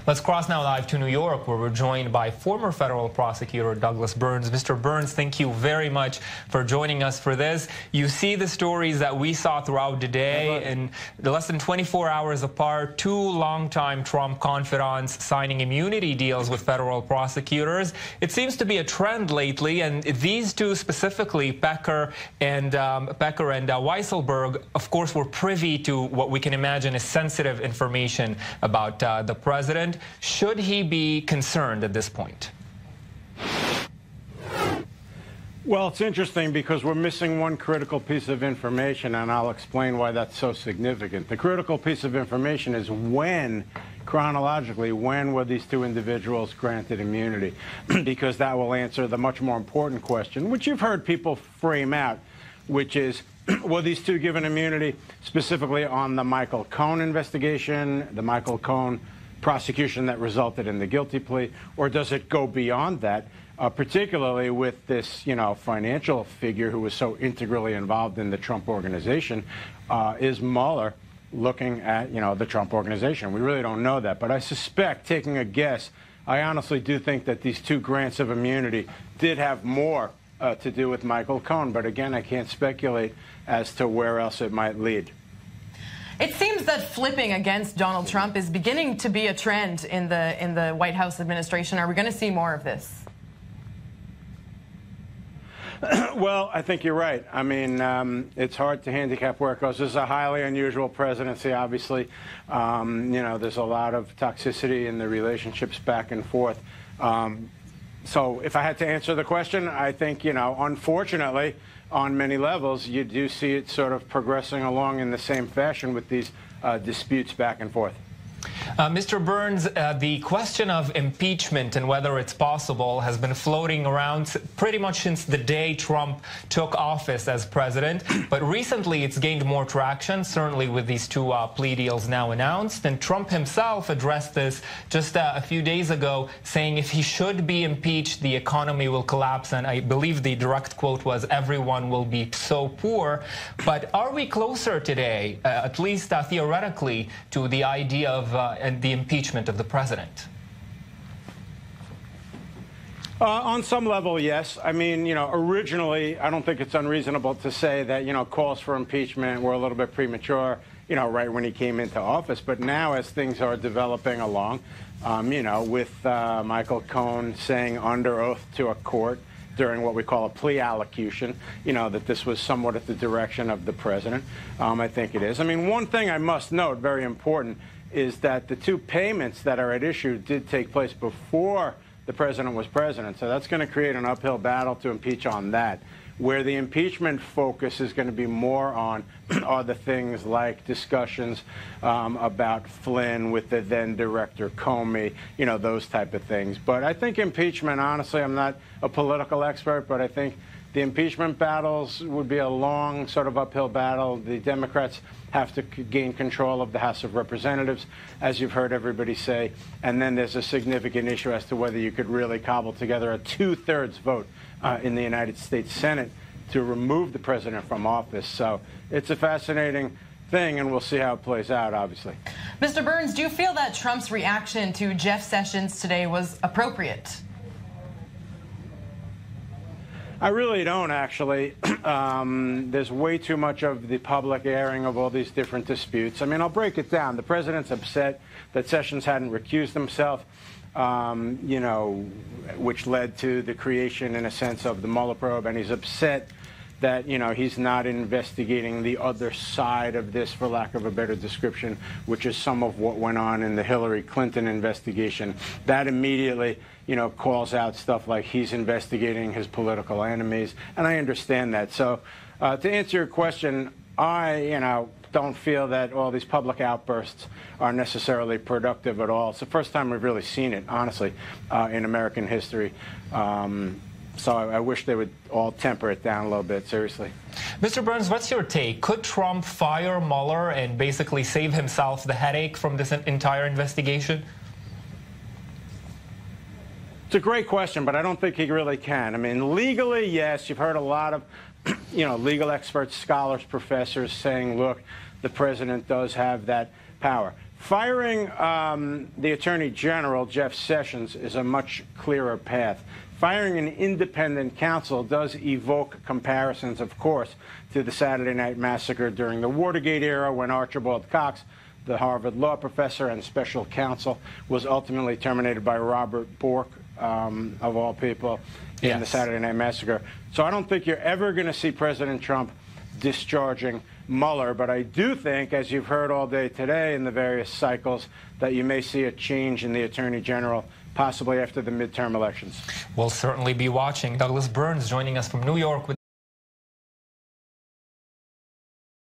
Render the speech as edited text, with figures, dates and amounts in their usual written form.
Let's cross now live to New York, where we're joined by former federal prosecutor Douglas Burns. Mr. Burns, thank you very much for joining us for this. You see the stories that we saw throughout the day, and less than 24 hours apart, two longtime Trump confidants signing immunity deals with federal prosecutors. It seems to be a trend lately, and these two specifically, Pecker and Weisselberg, of course, were privy to what we can imagine is sensitive information about the president. Should he be concerned at this point? Well, it's interesting because we're missing one critical piece of information, and I'll explain why that's so significant. The critical piece of information is when, chronologically, when were these two individuals granted immunity? Because that will answer the much more important question, which you've heard people frame out, which is, were these two given immunity specifically on the Michael Cohen investigation, the Michael Cohen prosecution that resulted in the guilty plea, or does it go beyond that, particularly with this, financial figure who was so integrally involved in the Trump organization? Is Mueller looking at, the Trump organization? We really don't know that, but I suspect, taking a guess, I honestly do think that these two grants of immunity did have more to do with Michael Cohen, but again, I can't speculate as to where else it might lead. It seems that flipping against Donald Trump is beginning to be a trend in the White House administration. Are we going to see more of this? Well, I think you're right. I mean, it's hard to handicap where it goes. This is a highly unusual presidency, obviously. There's a lot of toxicity in the relationships back and forth. So if I had to answer the question, I think, unfortunately, on many levels, you do see it sort of progressing along in the same fashion with these disputes back and forth. Mr. Burns, the question of impeachment and whether it's possible has been floating around pretty much since the day Trump took office as president. But recently it's gained more traction, certainly with these two plea deals now announced. And Trump himself addressed this just a few days ago, saying if he should be impeached, the economy will collapse. And I believe the direct quote was, everyone will be so poor. But are we closer today, at least theoretically, to the idea of and the impeachment of the president? On some level, yes. I mean, originally, I don't think it's unreasonable to say that, calls for impeachment were a little bit premature, right when he came into office. But now, as things are developing along, with Michael Cohen saying under oath to a court during what we call a plea allocution, that this was somewhat at the direction of the president, I think it is. I mean, one thing I must note, very important, is that the two payments that are at issue did take place before the president was president. So that's going to create an uphill battle to impeach on that. Where the impeachment focus is going to be more on are the things like discussions about Flynn with the then director Comey, those type of things. But I think impeachment, honestly, I'm not a political expert, but I think the impeachment battles would be a long sort of uphill battle. The Democrats have to gain control of the House of Representatives, as you've heard everybody say. And then there's a significant issue as to whether you could really cobble together a two-thirds vote in the United States Senate to remove the president from office. So it's a fascinating thing, and we'll see how it plays out, obviously. Mr. Burns, do you feel that Trump's reaction to Jeff Sessions today was appropriate? I really don't, actually. There's way too much of the public airing of all these different disputes. I mean, I'll break it down. The president's upset that Sessions hadn't recused himself, which led to the creation, in a sense, of the Mueller probe, and he's upset that, he's not investigating the other side of this, for lack of a better description, which is some of what went on in the Hillary Clinton investigation. That immediately, calls out stuff like he's investigating his political enemies, and I understand that. So to answer your question, I, don't feel that all these public outbursts are necessarily productive at all. It's the first time we've really seen it, honestly, in American history. So I wish they would all temper it down a little bit, seriously. Mr. Burns, what's your take? Could Trump fire Mueller and basically save himself the headache from this entire investigation? It's a great question, but I don't think he really can. I mean, legally, yes. You've heard a lot of, legal experts, scholars, professors saying, look, the president does have that power. Firing the Attorney General, Jeff Sessions, is a much clearer path. Firing an independent counsel does evoke comparisons, of course, to the Saturday Night Massacre during the Watergate era, when Archibald Cox, the Harvard law professor and special counsel, was ultimately terminated by Robert Bork, of all people, in the Saturday Night Massacre. So I don't think you're ever going to see President Trump discharging Mueller, but I do think, as you've heard all day today in the various cycles, that you may see a change in the Attorney General, possibly after the midterm elections. We'll certainly be watching. Douglas Burns joining us from New York with